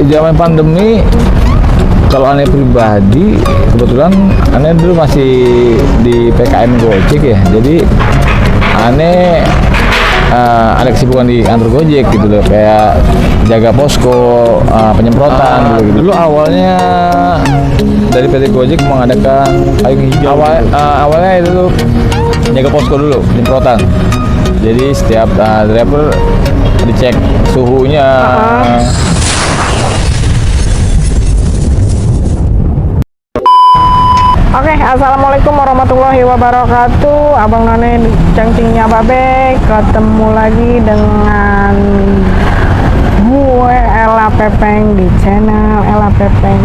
zaman pandemi, kalau aneh pribadi, kebetulan aneh dulu masih di PKM Gojek ya. Jadi aneh ada kesibukan di kantor Gojek gitu loh, kayak jaga posko, penyemprotan dulu gitu. Dulu awalnya dari PT Gojek mengadakan payung hijau. Awalnya itu tuh jaga posko dulu, penyemprotan. Jadi setiap driver dicek suhunya. Oke, assalamualaikum warahmatullahi wabarakatuh. Abang None cangcingnya Babe, ketemu lagi dengan gue Ella Pepeng di channel Ella Pepeng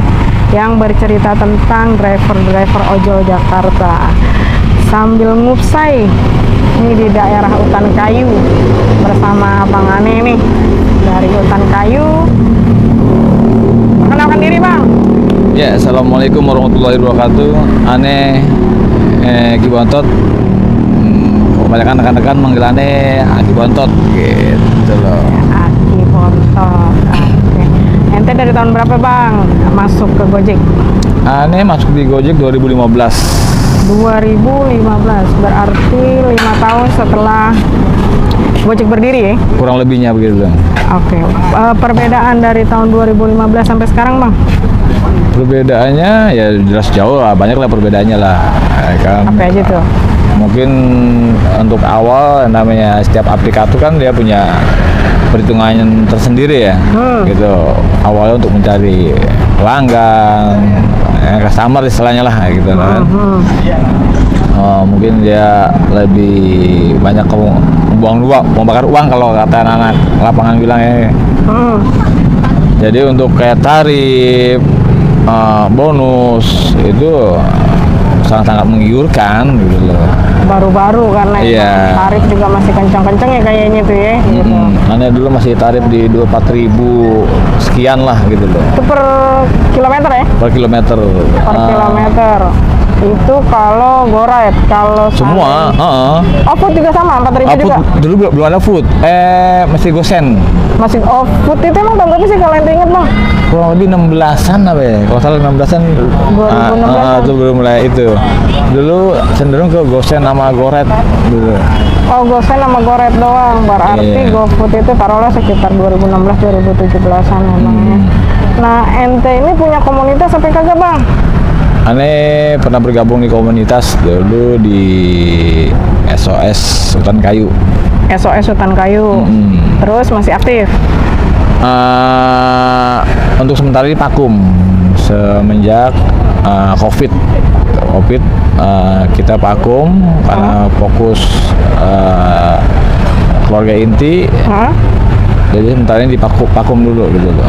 yang bercerita tentang driver-driver ojol Jakarta sambil ngupsai ini di daerah Hutan Kayu bersama Bang Ane nih dari Hutan Kayu. Perkenalkan diri Bang. Ya, assalamualaikum warahmatullahi wabarakatuh. Aneh Ki Bontot. Kebanyakan rekan-rekan manggil aneh Ki Bontot gitu loh. Ki Bontot. Oke. Ente dari tahun berapa Bang masuk ke Gojek? Aneh masuk di Gojek 2015. 2015 berarti 5 tahun setelah Gojek berdiri ya? Kurang lebihnya begitu Bang. Oke. Perbedaan dari tahun 2015 sampai sekarang Bang? Perbedaannya ya jelas jauh lah, banyak lah perbedaannya lah kan. Apa aja tuh? Mungkin untuk awal namanya setiap aplikator kan dia punya perhitungan tersendiri ya, gitu. Awalnya untuk mencari pelanggan, customer istilahnya lah gitu kan. Mungkin dia lebih banyak mau bakar uang kalau kata anak-anak lapangan bilang ya. Jadi untuk kayak tarif, bonus itu sangat-sangat menggiurkan gitu loh. Baru-baru karena tarif juga masih kencang-kencang ya kayaknya tuh ya. Gitu. Karena dulu masih tarif di 24.000 sekian lah gitu loh. Itu per kilometer ya? Per kilometer. Per kilometer. Itu kalau GoRide, kalau semua, food juga sama, 4.000 juga? Dulu belum ada food, masih gosen. Masih food itu emang tahun berapa sih kalau ente inget Bang? Kurang lebih 16-an apa ya, kalau salah 16-an 2016 itu belum mulai itu. Dulu cenderung ke gosen sama GoRide dulu. Oh, gosen sama GoRide doang, berarti GoFood itu taruhlah sekitar 2016-2017an emangnya. Nah, ente ini punya komunitas sampai kagak Bang? Aneh pernah bergabung di komunitas dulu di SOS Hutan Kayu. SOS Hutan Kayu. Terus masih aktif? Untuk sementara ini vakum semenjak COVID kita vakum karena fokus keluarga inti. Jadi sementara ini vakum dulu gitu loh.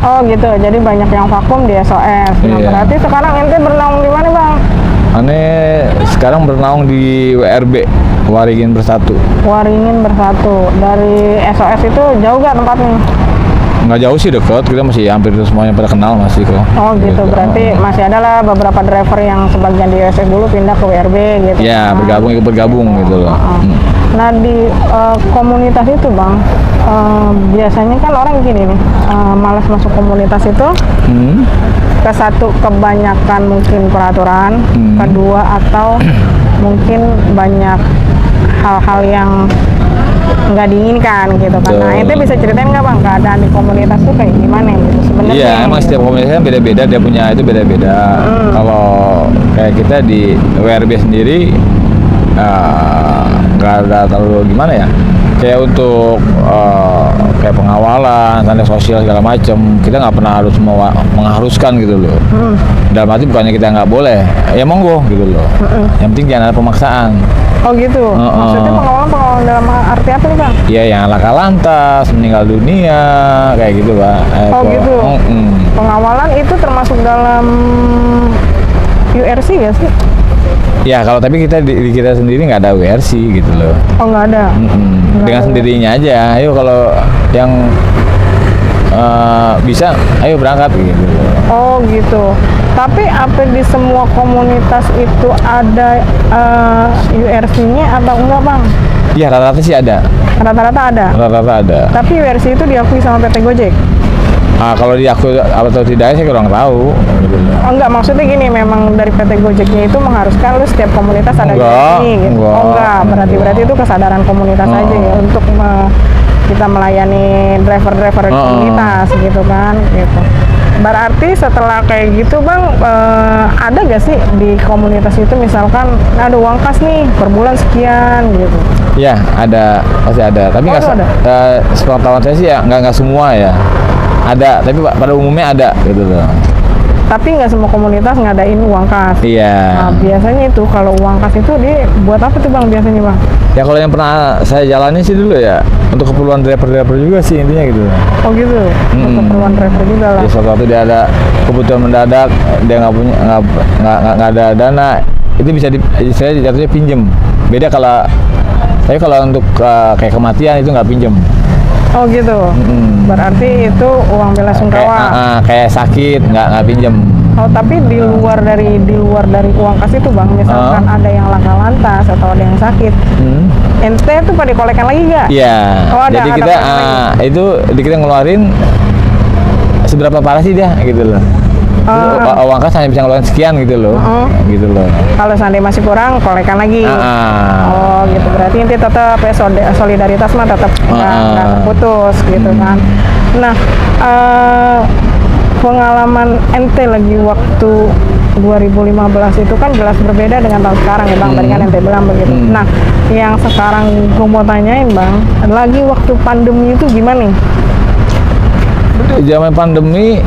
Oh gitu, jadi banyak yang vakum di SOS. Nah, berarti sekarang ente bernaung di mana Bang? Aneh sekarang bernaung di WRB, Waringin Bersatu. Waringin Bersatu. Dari SOS itu jauh gak tempatnya? Nggak jauh sih, dekat. Kita masih hampir semuanya pada kenal masih kok. Oh gitu, berarti masih ada lah beberapa driver yang sebagian di SOS dulu pindah ke WRB gitu. Ya, bergabung gitu loh. Nah di komunitas itu Bang, biasanya kan orang gini nih, malas masuk komunitas itu. Ke satu, kebanyakan mungkin peraturan, kedua atau mungkin banyak hal-hal yang nggak diinginkan gitu kan. Nah, ente bisa ceritain nggak Bang keadaan di komunitas tuh kayak gimana gitu sebenarnya? Iya, emang setiap komunitas kan beda-beda, dia punya itu beda-beda. Kalau kayak kita di WRB sendiri nggak ada terlalu gimana ya, kayak untuk kayak pengawalan, tanda sosial segala macam, kita nggak pernah harus mengharuskan gitu loh. Dalam arti bukannya kita nggak boleh, ya monggo gitu loh. Yang penting jangan ada pemaksaan. Oh gitu. Maksudnya pengawalan dalam arti apa nih Bang? Iya, yang laka lantas, meninggal dunia, kayak gitu Pak. Oh gitu. Pengawalan itu termasuk dalam URC gak sih? Ya kalau tapi kita di kita sendiri nggak ada WRC gitu loh. Oh nggak ada. Dengan sendirinya aja. Ayo kalau yang bisa, ayo berangkat gitu. Oh gitu. Tapi apa di semua komunitas itu ada URC-nya atau enggak Bang? Iya, rata-rata sih ada. Rata-rata ada. Rata-rata ada. Tapi URC itu diakui sama PT Gojek. Kalau diakui atau tidak saya kurang tahu. Gitu. Oh enggak, maksudnya gini, memang dari PT Gojeknya itu mengharuskan lu setiap komunitas ada ini gitu. Oh enggak, berarti itu kesadaran komunitas aja ya untuk kita melayani driver-driver komunitas gitu kan gitu. Berarti setelah kayak gitu Bang, ada gak sih di komunitas itu misalkan ada uang kas nih per bulan sekian gitu? Ya ada, pasti ada. Tapi nggak sepengetahuan saya sih ya nggak semua ya. Ada, tapi pada umumnya ada gitu loh. Tapi nggak semua komunitas ngadain uang kas. Iya. Nah, biasanya itu kalau uang kas itu dia buat apa tuh Bang biasanya Bang? Ya kalau yang pernah saya jalani sih dulu ya untuk keperluan driver juga sih intinya gitu. Oh gitu, untuk keperluan driver juga lah. Ya, suatu waktu dia ada kebutuhan mendadak, dia nggak ada dana, itu bisa saya jatuhnya pinjem. Beda kalau untuk kayak kematian itu nggak pinjem. Oh gitu. Berarti itu uang bela sungkawa. Kayak sakit nggak pinjem. Oh tapi di luar dari uang kas itu Bang, misalkan ada yang laka lantas atau ada yang sakit, ente tuh pada kolekan lagi nggak? Iya. Oh, jadi kita itu kita ngeluarin seberapa parah sih dia gitu loh. Uang kas hanya bisa ngeluarin sekian gitu loh. Gitu loh. Kalau seandainya masih kurang, kolekan lagi. Oh gitu, berarti inti tetap ya solidaritas mah tetap nggak putus gitu kan. Nah, pengalaman ente lagi waktu 2015 itu kan jelas berbeda dengan tahun sekarang ya Bang, tadi kan ente bilang begitu. Nah, yang sekarang gue mau tanyain Bang, lagi waktu pandemi itu gimana nih? Zaman pandemi,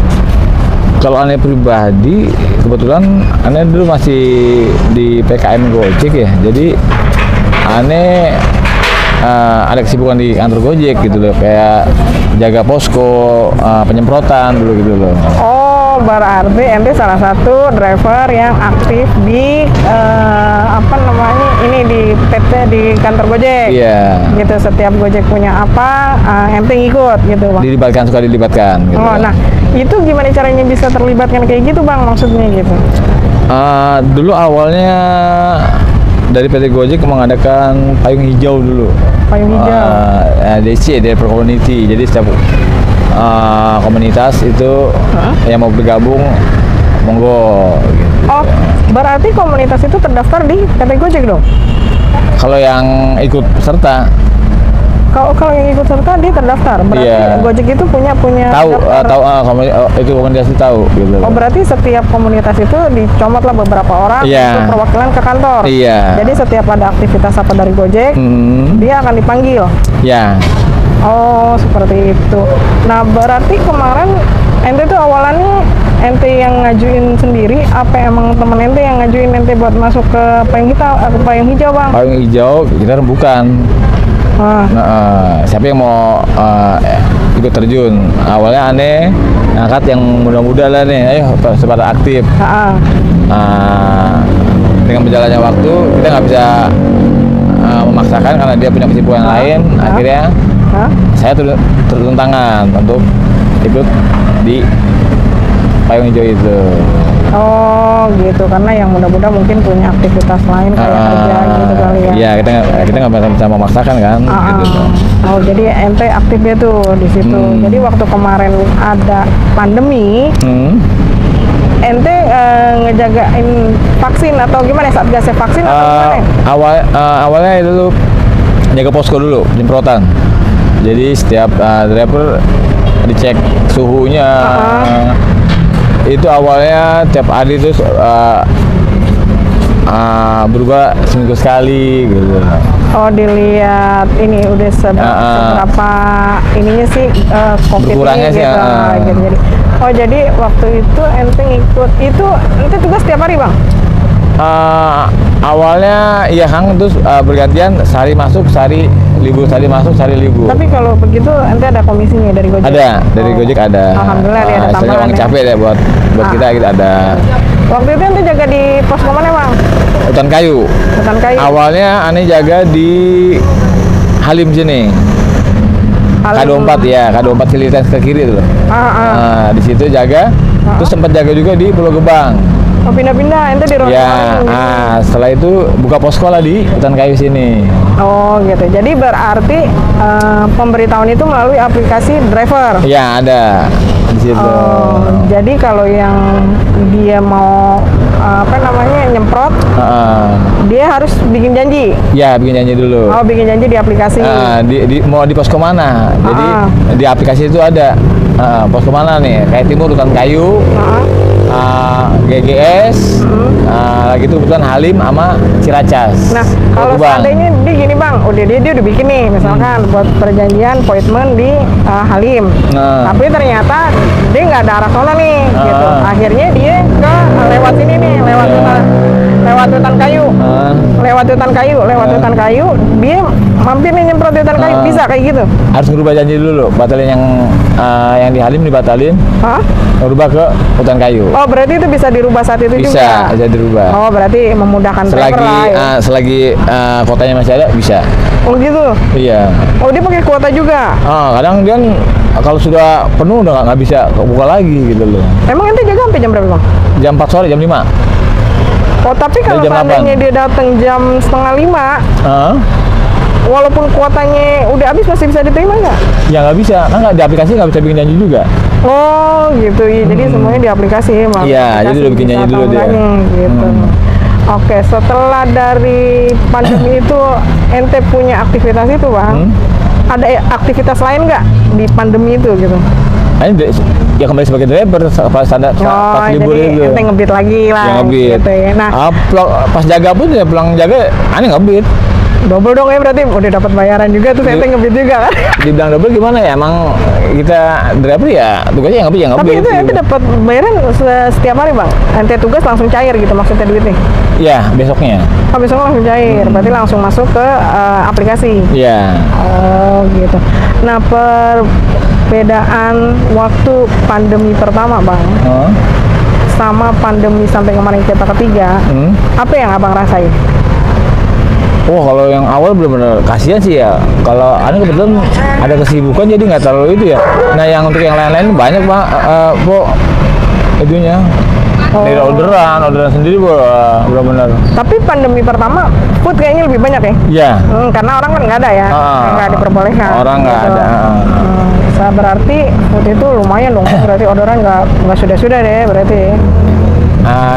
kalau aneh pribadi, kebetulan aneh dulu masih di PKM Gojek ya, jadi aneh ada kesibukan di kantor Gojek gitu loh, kayak jaga posko, penyemprotan dulu gitu loh. Oh, berarti ente salah satu driver yang aktif di ini di PT di kantor Gojek. Iya. Gitu, setiap Gojek punya apa, ente ngikut gitu Bang. Suka dilibatkan gitu. Oh, nah, itu gimana caranya bisa terlibatkan kayak gitu Bang, maksudnya gitu? Dulu awalnya dari PT Gojek mengadakan payung hijau dulu. Payung hijau. DC, dari per community. Jadi setiap komunitas itu yang mau bergabung monggo. Gitu. Oh, berarti komunitas itu terdaftar di PT Gojek dong? Kalau yang ikut peserta. Kalau yang ikut serta dia terdaftar, berarti Gojek itu punya tahu itu komunitas itu tahu gitu. Oh, berarti setiap komunitas itu dicomot lah beberapa orang untuk perwakilan ke kantor. Iya. Jadi setiap ada aktivitas apa dari Gojek, dia akan dipanggil. Ya. Oh, seperti itu. Nah, berarti kemarin ente tuh awalannya ente yang ngajuin sendiri, apa emang temen ente yang ngajuin ente buat masuk ke payung hijau Bang? Payung hijau kita rembukan. Siapa yang mau ikut terjun? Awalnya aneh ngangkat yang muda-muda lah nih, ayo sepada aktif. Dengan berjalannya waktu kita nggak bisa memaksakan karena dia punya kesibukan lain. Akhirnya saya turun tangan untuk ikut di payung hijau itu. Oh gitu, karena yang muda-muda mungkin punya aktivitas lain kayak kerja gitu kali ya. Iya, kita nggak bisa memaksakan kan. Gitu. Oh, jadi ente aktifnya tuh di situ. Jadi waktu kemarin ada pandemi, ente ngejagain vaksin atau gimana? Satgasnya vaksin atau gimana? Awalnya itu tuh jaga posko dulu, penyemprotan. Jadi setiap driver dicek suhunya. Itu awalnya tiap hari itu berubah seminggu sekali gitu. Oh, dilihat ini udah seberapa ininya sih COVID berkurangnya ini sih, gitu. Jadi waktu itu ente ngikut itu ente tugas tiap hari Bang? Awalnya iya Kang, terus bergantian, sehari masuk, sehari libur, sehari masuk, sehari libur. Tapi kalau begitu ente ada komisinya dari Gojek? Ada, dari Gojek ada. Alhamdulillah dia ada tambahan. Uang capek deh buat kita ada. Waktu itu ente jaga di pos mana Bang? Hutan Kayu. Hutan Kayu. Awalnya aneh jaga di Halim sini. K24 ya, K24 Cililitan ke kiri itu. Di situ jaga. Terus sempat jaga juga di Pulau Gebang. Oh, pindah-pindah, ente di Ronde. Ya, setelah itu buka posko lah di Hutan Kayu sini. Oh gitu, jadi berarti pemberitahuan itu melalui aplikasi driver? Ya, ada. di situ. Jadi kalau yang dia mau nyemprot, dia harus bikin janji. Ya, bikin janji dulu. Oh, bikin janji di aplikasi. Mau di posko mana? Jadi di aplikasi itu ada posko mana nih? Kayak Timur Rutan Kayu, GGS, lagi itu kebetulan Halim sama Ciracas. Nah, kalau seandainya dia gini bang, dia udah bikin nih, misalkan buat perjanjian appointment di Halim, tapi ternyata dia nggak ada arah sana nih, gitu. Akhirnya dia lewat sini nih, lewat Hutan Kayu, lewat Hutan Kayu, dia mampir nih nyemprot di Hutan Kayu, bisa kayak gitu? Harus berubah janji dulu, batalin yang di Halim dibatalin, berubah ke Hutan Kayu. Oh, berarti itu bisa dirubah saat itu juga? Bisa dirubah. Oh, berarti memudahkan driver lah ya? Selagi kotanya masih ada, bisa. Oh gitu? Iya. Oh, dia pakai kuota juga? Kadang dia kalau sudah penuh udah nggak bisa buka lagi gitu loh. Emang ente jaga sampai jam berapa bang? Jam 4 sore, jam 5. Oh, tapi kalau seandainya dia datang jam 4:30, walaupun kuotanya udah habis masih bisa diterima nggak? Ya nggak bisa, kan nggak di aplikasi nggak bisa bikin janji juga. Oh gitu, ya. Jadi semuanya di aplikasi. Iya, jadi udah bikin janji dulu dia. Gitu. Oke, setelah dari pandemi itu ente punya aktivitas itu bang, ada aktivitas lain nggak di pandemi itu gitu? Ini ya kembali sebagai driver standar pas libur itu. Ente ngebit lagi lah. Ya, ngebit. Gitu ya. Nah, pas jaga pun ya pulang jaga, aneh ngebit. Double dong ya berarti udah dapat bayaran juga tuh ente ngebit juga kan? Dibilang double gimana ya? Emang kita driver ya tugasnya ngebit ya ngebit. Tapi itu ente dapat bayaran setiap hari bang? Ente tugas langsung cair gitu maksudnya duitnya? Iya, besoknya. Oh, besok langsung cair, berarti langsung masuk ke aplikasi? Iya. Oh gitu. Nah, perbedaan waktu pandemi pertama bang sama pandemi sampai kemarin kita ketiga, apa yang abang rasain? Kalau yang awal benar-benar kasihan sih ya. Kalau aneh kebetulan ada kesibukan jadi nggak terlalu itu ya. Nah, yang untuk yang lain-lain banyak bang, itunya. Dari orderan sendiri benar-benar. Tapi pandemi pertama food kayaknya lebih banyak ya? Iya. Karena orang kan nggak ada ya, nggak diperbolehkan. Orang nggak gitu. ada. Berarti food itu lumayan dong. Berarti orderan nggak sudah deh berarti.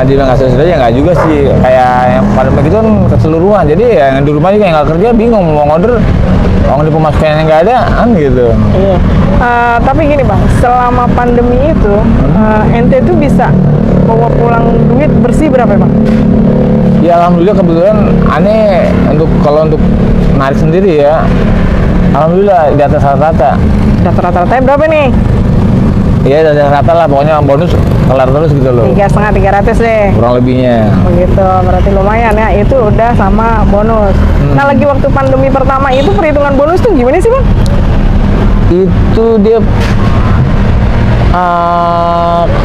Dia nggak sudah ya nggak juga sih. Kayak yang pandemi itu kan keseluruhan. Jadi ya yang di rumah juga yang nggak kerja bingung mau order. Orang di pemasukan yang nggak ada, gitu. Iya. Tapi gini bang, selama pandemi itu ente itu bisa bawa pulang duit bersih berapa bang? Ya alhamdulillah kebetulan aneh kalau untuk narik sendiri ya, alhamdulillah di atas rata-rata. Di atas rata-rata berapa nih? Iya di atas rata lah, pokoknya bonus kelar terus gitu loh. 350 300 deh. Kurang lebihnya. Begitu, berarti lumayan ya. Itu udah sama bonus. Nah lagi waktu pandemi pertama itu perhitungan bonus tuh gimana sih bang? Itu dia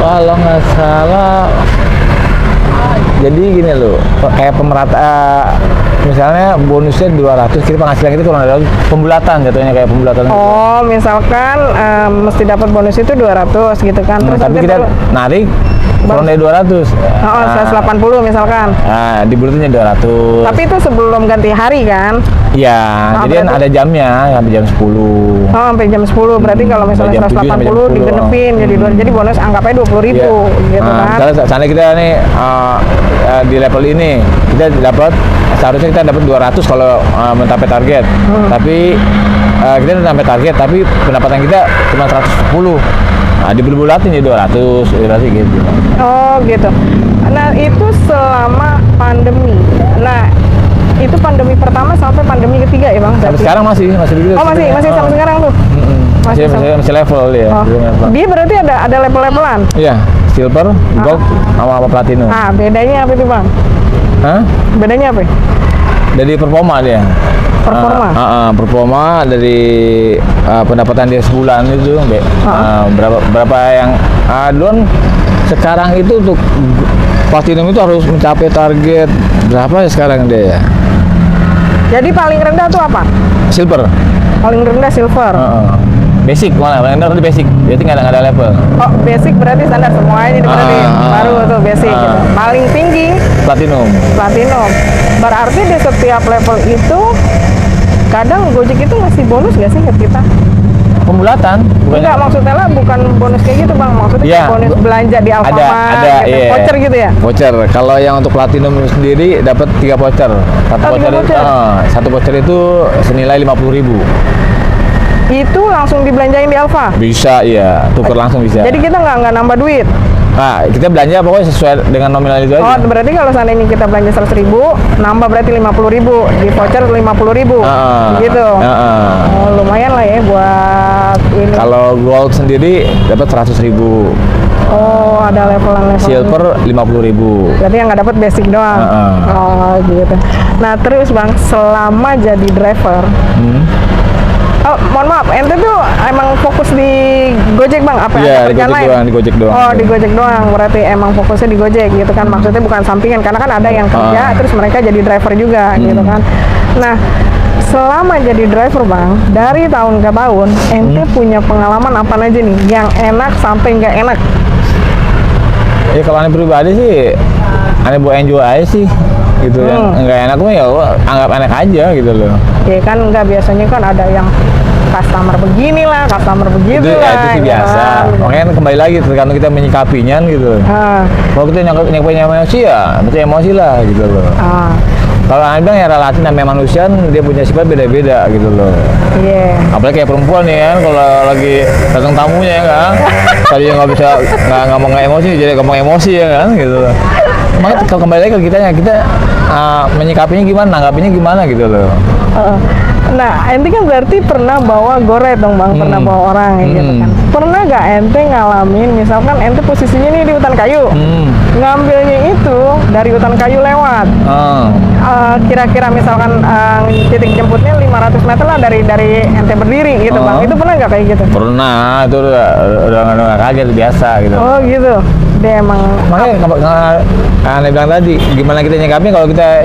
kalau nggak salah jadi gini loh, kayak pemerata misalnya bonusnya 200, kita penghasilan kita kurang dari pembulatan jatuhnya kayak pembulatan. Oh gitu. Misalkan mesti dapat bonus itu 200 gitu kan. Terus tapi kita narik kurang dari 200. 180 misalkan. Di bulannya 200. Tapi itu sebelum ganti hari kan? Iya, jadi kan ada jamnya sampai jam 10. Sampai jam 10. Berarti kalau misalnya 180 digenepin jadi bonus anggapnya 20.000 gitu kan. Misalnya sana kita nih di level ini kita dapat seharusnya kita dapat 200 kalau mencapai target. Tapi kita udah sampai target tapi pendapatan kita cuma 110. Dibulatin ya 200 gitu. Oh gitu. Nah itu selama pandemi. Nah itu pandemi pertama sampai pandemi ketiga ya bang? Sampai sekarang masih begitu. Oh masih sampai sekarang tuh? Masih level ya. Dia berarti ada level-levelan? Iya, silver, gold, sama platinum. Bedanya apa itu bang? Bedanya apa? Dari performa dia. Performa dari pendapatan dia sebulan itu berapa yang duluan sekarang itu untuk platinum itu harus mencapai target berapa ya sekarang dia ya? Jadi paling rendah tuh apa? Silver. Paling rendah silver. Basic malah paling rendah basic. Jadi nggak ada level. Oh basic berarti standar semuanya itu berarti baru tuh basic. Gitu. Paling tinggi platinum. Berarti di setiap level itu kadang Gojek itu ngasih bonus nggak sih ke kita? pembulatan. Enggak, maksudnya lah bukan bonus kayak gitu bang, maksudnya Iya, bonus belanja di Alfamart, ada, gitu. iya. Voucher gitu ya? Voucher. Kalau yang untuk platinum sendiri dapat 3 voucher. Satu Oh, 3 voucher, voucher. satu voucher itu senilai 50.000. Itu langsung dibelanjain di Alfa? Bisa, iya. Tuker langsung bisa. Jadi kita nggak nambah duit? Nah, kita belanja pokoknya sesuai dengan nominal itu Oh, aja. berarti kalau seandainya kita belanja 100.000, nambah berarti 50.000, di voucher 50.000, gitu. Oh, lumayan lah ya buat ini. Kalau gold sendiri dapat 100.000. Oh, ada levelan-levelan. Silver 50.000. Berarti yang nggak dapat basic doang. Oh, gitu. Nah, terus bang, selama jadi driver, oh, mohon maaf, ente tuh emang fokus di Gojek bang? Apa Iya, ada di kerjaan Gojek lain? doang, di Gojek doang. Oh, di Gojek doang, berarti emang fokusnya di Gojek gitu kan? Maksudnya bukan sampingan, karena kan ada yang kerja, terus mereka jadi driver juga gitu kan? Nah, selama jadi driver bang, dari tahun ke tahun, ente punya pengalaman apa aja nih? Yang enak sampai nggak enak? Ya kalau aneh pribadi sih, aneh buat enjoy aja sih. Gitu yang enggak enak mah ya gua anggap enak aja gitu loh. Ya kan nggak, biasanya kan ada yang customer beginilah, customer begitu Itu, lah. itu sih gitu biasa. kan. Makanya kan kembali lagi tergantung kita menyikapinya gitu. Kalau kita nyangkut emosi ya, berarti emosi lah gitu loh. Kalau aneh bilang ya relatif namanya manusia dia punya sifat beda-beda gitu loh. Iya. Apalagi kayak perempuan nih kan, kalau lagi datang tamunya ya kan, tadi nggak bisa ngomong emosi jadi ngomong emosi ya kan gitu loh. Makanya kalau kembali lagi ke kita menyikapinya gimana, nanggapinnya gimana gitu loh. Nah, ente kan berarti pernah bawa goret dong bang, pernah bawa orang gitu kan. Pernah gak ente ngalamin, misalkan ente posisinya nih di hutan kayu, ngambilnya itu dari hutan kayu lewat. Kira-kira misalkan titik jemputnya 500 meter lah dari ente berdiri gitu bang. Itu pernah gak kayak gitu? Pernah, itu udah nggak kaget biasa gitu. Oh gitu. Dia emang Makanya aneh bilang tadi, gimana kita nyikapnya kalau kita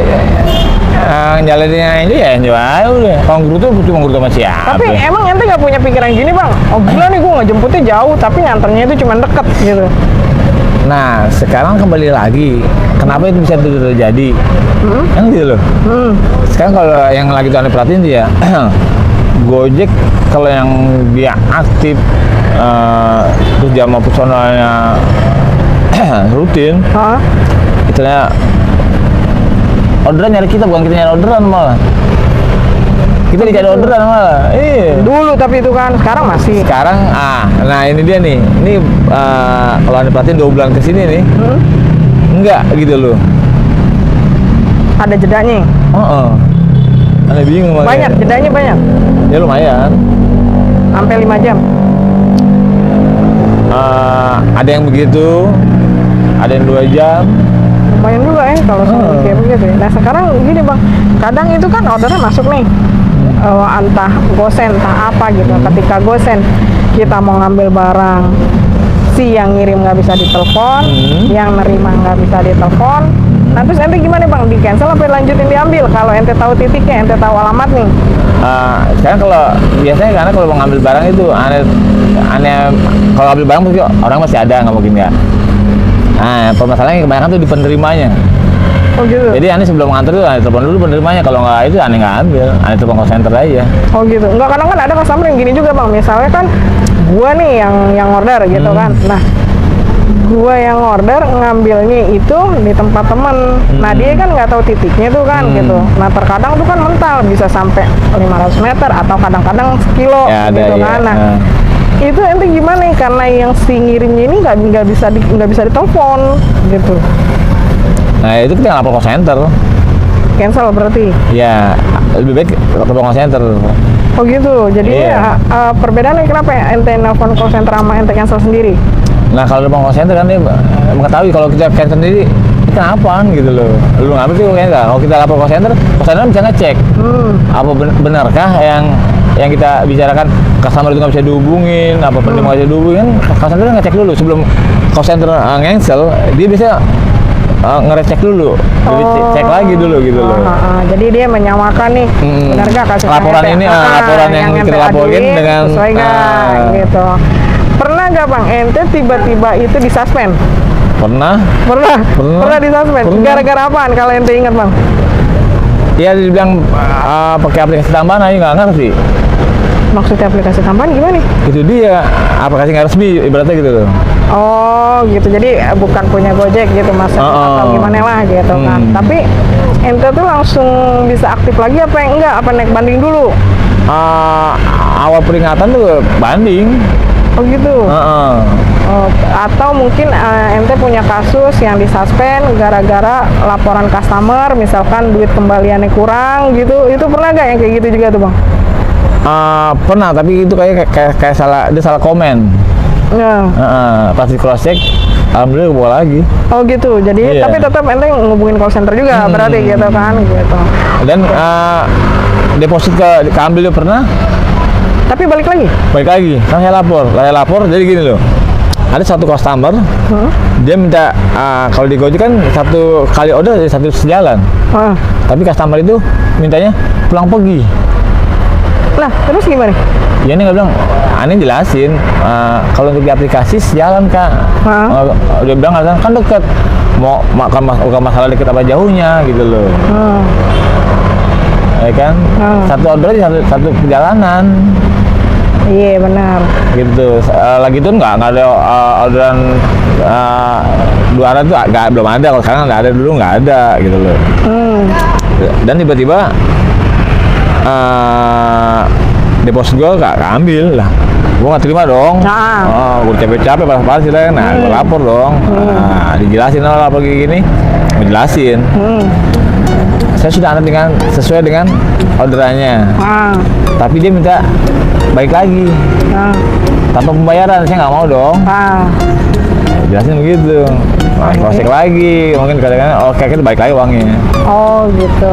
jalaninnya ini ya enjoy aja udah. Kalau guru tuh cuma guru sama siapa. tapi emang ente gak punya pikiran gini bang, oh gila nih gue ngejemputnya jauh tapi nganternya itu cuma deket gitu. Nah, sekarang kembali lagi, kenapa itu bisa terjadi? Kan gitu loh. Sekarang kalau yang lagi tuh aneh perhatiin dia, Gojek kalau yang dia aktif, terus jam operasionalnya rutin, itunya orderan nyari kita, bukan kita nyari orderan malah. Kita dicari orderan malah. Iya. Dulu tapi itu kan, sekarang masih. Sekarang, nah ini dia nih. Ini kalau anda perhatiin 2 bulan kesini nih, enggak gitu loh. Ada jedanya. Anda bingung makanya. Banyak, jedanya banyak. Ya lumayan. Sampai 5 jam. Ada yang begitu, ada yang 2 jam. Lumayan juga ya kalau kayak begitu ya. Nah sekarang gini bang, kadang itu kan ordernya masuk nih, entah gosen, entah apa gitu. Ketika gosen kita mau ngambil barang, si yang ngirim nggak bisa ditelepon, yang nerima nggak bisa ditelepon. Nah terus ente gimana bang, di cancel apa lanjutin diambil? Kalau ente tahu titiknya, ente tahu alamat nih. Sekarang kalau biasanya karena kalau mau ngambil barang itu aneh kalau ngambil barang pasti orang masih ada, nggak mungkin ya. Nah, permasalahannya kebanyakan tuh di penerimanya. Oh gitu. Jadi aneh sebelum nganter tuh aneh telepon dulu penerimanya, kalau nggak itu aneh nggak ambil, aneh telepon call center aja. Oh gitu. Enggak, kadang kan ada customer yang gini juga bang. Misalnya kan gua nih yang order gitu kan. Nah, gua yang order ngambilnya itu di tempat temen. Nah dia kan nggak tahu titiknya tuh kan gitu. Nah terkadang tuh kan mental bisa sampai 500 meter atau kadang-kadang sekilo Ya, gitu ada, kan. iya. Nah itu ente gimana ya? Karena yang si ngirimnya ini nggak bisa ditelepon gitu. Nah itu kita lapor call center. Cancel berarti. Ya lebih baik lapor call center. Oh gitu. Jadi Iya. perbedaannya kenapa ya ente nelfon call center sama ente cancel sendiri? Nah kalau lapor call center kan dia mengetahui kalau kita cancel sendiri kita apaan gitu loh. Lu ngambil sih kayaknya enggak. Kalau kita lapor call center bisa ngecek apa benarkah yang kita bicarakan, customer itu nggak bisa dihubungin, apa penerima nggak bisa dihubungin, call center ngecek dulu sebelum call center cancel, dia bisa ngerecek dulu, jadi cek lagi dulu gitu loh. Jadi dia menyamakan nih, benar nggak kasih laporan ini, laporan yang kita laporin dengan sesuai nggak gitu. Pernah nggak bang ente tiba-tiba itu disuspend? Pernah Disuspend. Gara-gara apaan kalau ente ingat bang? Iya dibilang pakai aplikasi tambahan aja nggak ngerti. Maksudnya aplikasi tambahan gimana nih? Itu dia aplikasi nggak resmi ibaratnya gitu loh. Oh gitu, jadi bukan punya Gojek gitu mas, atau gimana lah gitu kan. Tapi ente tuh langsung bisa aktif lagi apa yang enggak? Apa naik banding dulu? Awal peringatan tuh banding. Oh gitu. Oh, atau mungkin ente punya kasus yang disuspend gara-gara laporan customer, misalkan duit kembaliannya kurang gitu. Itu pernah gak yang kayak gitu juga tuh bang? Pernah, tapi itu kayak salah, dia salah komen. Ya. Pas di cross check, alhamdulillah kebawa lagi. Oh gitu, jadi Iya. tapi tetap ente ngubungin call center juga berarti gitu kan gitu. Dan deposit keambil dia pernah, Tapi balik lagi? balik lagi, kan saya lapor, jadi gini loh. Ada satu customer, dia minta kalau di Gojek kan satu kali order jadi satu sejalan. Tapi customer itu mintanya pulang pergi. Lah, terus gimana? Ya ini nggak bilang, aneh jelasin kalau untuk di aplikasi sejalan kak. Dia bilang kan deket, bukan masalah deket apa jauhnya gitu loh. Ya kan, satu order aja satu perjalanan. Iya benar. Gitu. Lagi tuh nggak ada orderan dua arah tuh belum ada. Kalau sekarang nggak ada, dulu nggak ada gitu loh. Dan tiba-tiba deposit gue gak ambil lah, gue nggak terima dong. Gue capek-capek pas sih lah, gue lapor dong. Dijelasin lah apa gini, dijelasin. Saya sudah antar sesuai dengan orderannya, tapi dia minta balik lagi tanpa pembayaran, saya nggak mau dong. Jelasin begitu, cross check lagi, mungkin kadang-kadang oke kita balik lagi uangnya. Oh gitu.